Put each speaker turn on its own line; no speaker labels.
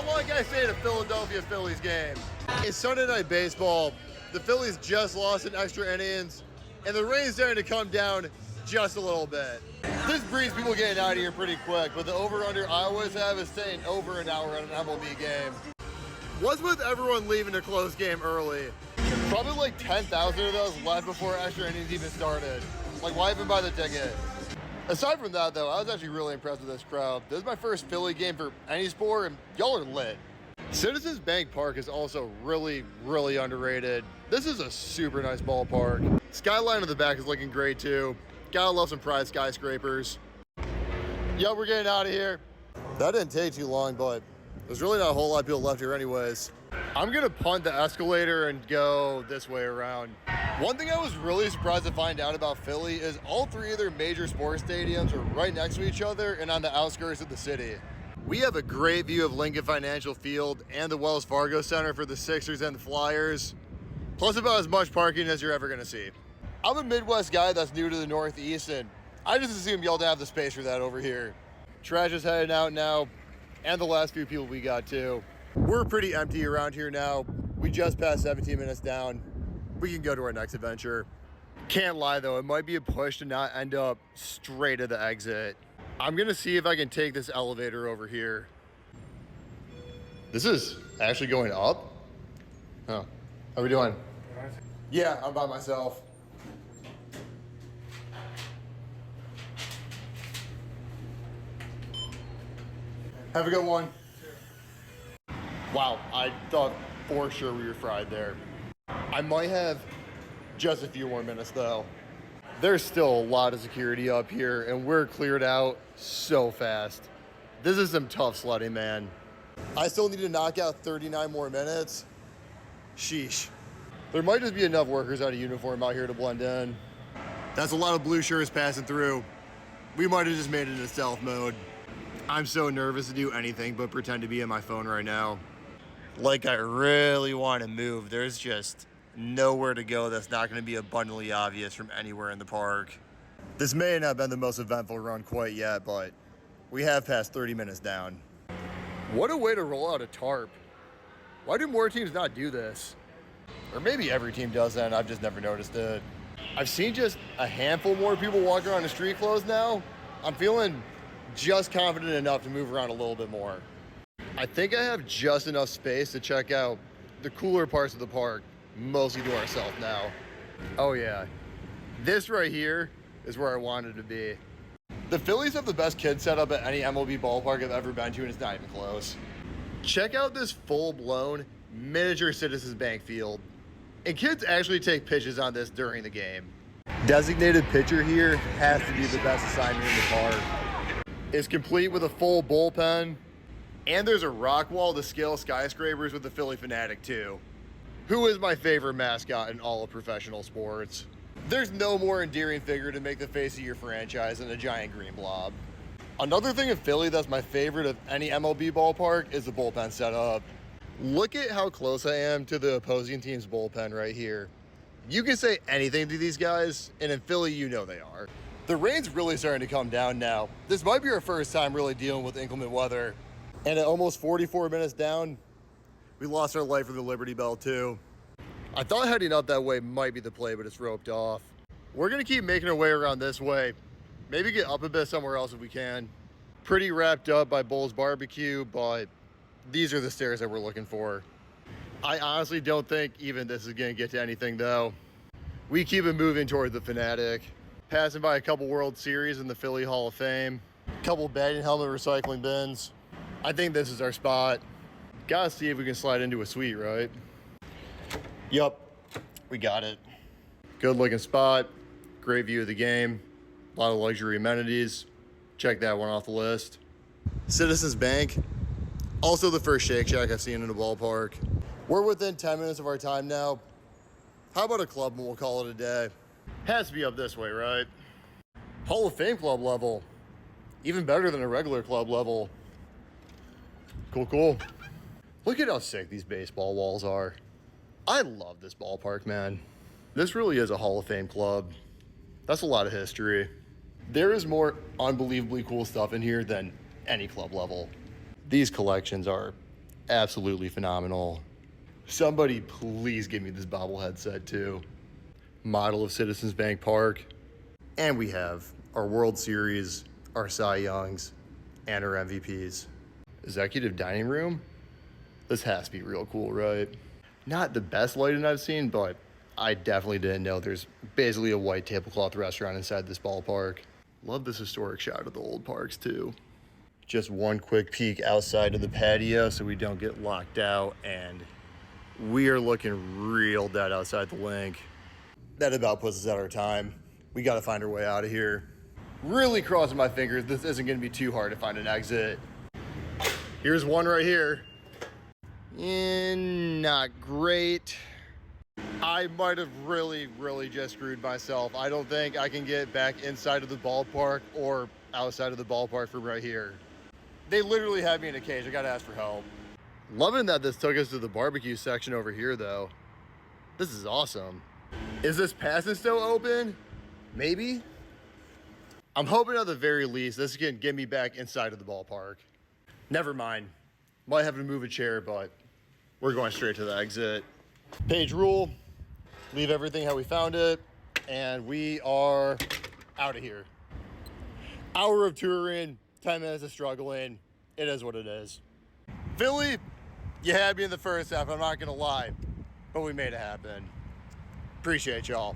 like I say, a Philadelphia Phillies game. It's Sunday Night Baseball. The Phillies just lost in extra innings, and the rain's starting to come down just a little bit. This breeds people getting out of here pretty quick, but the over-under I always have is staying over an hour on an MLB game. What's with everyone leaving a close game early? Probably like 10,000 of those left before extra innings even started. Like, why even buy the ticket? Aside from that, though, I was actually really impressed with this crowd. This is my first Philly game for any sport, and y'all are lit. Citizens Bank Park is also really, really underrated. This is a super nice ballpark. Skyline in the back is looking great, too. Gotta love some pride skyscrapers. Yep, we're getting out of here. That didn't take too long, but there's really not a whole lot of people left here anyways. I'm gonna punt the escalator and go this way around. One thing I was really surprised to find out about Philly is all three of their major sports stadiums are right next to each other and on the outskirts of the city. We have a great view of Lincoln Financial Field and the Wells Fargo Center for the Sixers and the Flyers, plus about as much parking as you're ever gonna see. I'm a Midwest guy that's new to the Northeast, and I just assumed y'all to have the space for that over here. Trash is heading out now, and the last few people we got too. We're pretty empty around here now. We just passed 17 minutes down. We can go to our next adventure. Can't lie though, it might be a push to not end up straight at the exit. I'm gonna see if I can take this elevator over here. This is actually going up? Oh, how are we doing? Yeah, I'm by myself. Have a good one. Wow, I thought for sure we were fried there. I might have just a few more minutes though. There's still a lot of security up here and we're cleared out so fast. This is some tough sledding, man. I still need to knock out 39 more minutes. Sheesh. There might just be enough workers out of uniform out here to blend in. That's a lot of blue shirts passing through. We might have just made it into stealth mode. I'm so nervous to do anything but pretend to be in my phone right now. Like I really want to move. There's just nowhere to go that's not going to be abundantly obvious from anywhere in the park. This may not have been the most eventful run quite yet, but we have passed 30 minutes down. What a way to roll out a tarp. Why do more teams not do this? Or maybe every team does that and I've just never noticed it. I've seen just a handful more people walk around in street clothes now. I'm feeling just confident enough to move around a little bit more. I think I have just enough space to check out the cooler parts of the park, mostly to ourselves now. Oh yeah, this right here is where I wanted to be. The Phillies have the best kid setup at any MLB ballpark I've ever been to, and it's not even close. Check out this full-blown miniature Citizens Bank field. And kids actually take pitches on this during the game. Designated pitcher here has to be the best assignment in the park. It's complete with a full bullpen, and there's a rock wall to scale skyscrapers with the Philly Fanatic too, who is my favorite mascot in all of professional sports. There's no more endearing figure to make the face of your franchise than a giant green blob. Another thing in Philly that's my favorite of any MLB ballpark is the bullpen setup. Look at how close I am to the opposing team's bullpen right here. You can say anything to these guys, and in Philly, you know they are. The rain's really starting to come down now. This might be our first time really dealing with inclement weather. And at almost 44 minutes down, we lost our life for the Liberty Bell too. I thought heading up that way might be the play, but it's roped off. We're gonna keep making our way around this way. Maybe get up a bit somewhere else if we can. Pretty wrapped up by Bull's Barbecue, but these are the stairs that we're looking for. I honestly don't think even this is gonna get to anything though. We keep it moving toward the Fanatic. Passing by a couple World Series in the Philly Hall of Fame. A couple batting helmet recycling bins. I think this is our spot. Gotta see if we can slide into a suite, right? Yup, we got it. Good looking spot, great view of the game, a lot of luxury amenities. Check that one off the list. Citizens Bank, also the first Shake Shack I've seen in a ballpark. We're within 10 minutes of our time now. How about a club and we'll call it a day? Has to be up this way, right? Hall of Fame club level. Even better than a regular club level. Cool, cool. Look at how sick these baseball walls are. I love this ballpark, man. This really is a Hall of Fame club. That's a lot of history. There is more unbelievably cool stuff in here than any club level. These collections are Absolutely phenomenal. Somebody please give me this bobblehead set too. Model of Citizens Bank Park. And we have our World Series, our Cy Youngs, and our MVPs. Executive dining room? This has to be real cool, right? Not the best lighting I've seen, but I definitely didn't know there's basically a white tablecloth restaurant inside this ballpark. Love this historic shot of the old parks too. Just one quick peek outside of the patio so we don't get locked out, and we are looking real dead outside the link. That about puts us at our time. We gotta find our way out of here. Really crossing my fingers this isn't gonna be too hard to find an exit. Here's one right here. Not great. I might have really just screwed myself. I don't think I can get back inside of the ballpark or outside of the ballpark from right here. They literally had me in a cage. I gotta ask for help. Loving that this took us to the barbecue section over here though. This is awesome. Is this passing still open? Maybe? I'm hoping at the very least this can get me back inside of the ballpark. Never mind. Might have to move a chair, but we're going straight to the exit. Page rule, leave everything how we found it, and we are out of here. Hour of touring, 10 minutes of struggling. It is what it is. Philly, you had me in the first half, I'm not gonna lie, but we made it happen. Appreciate y'all.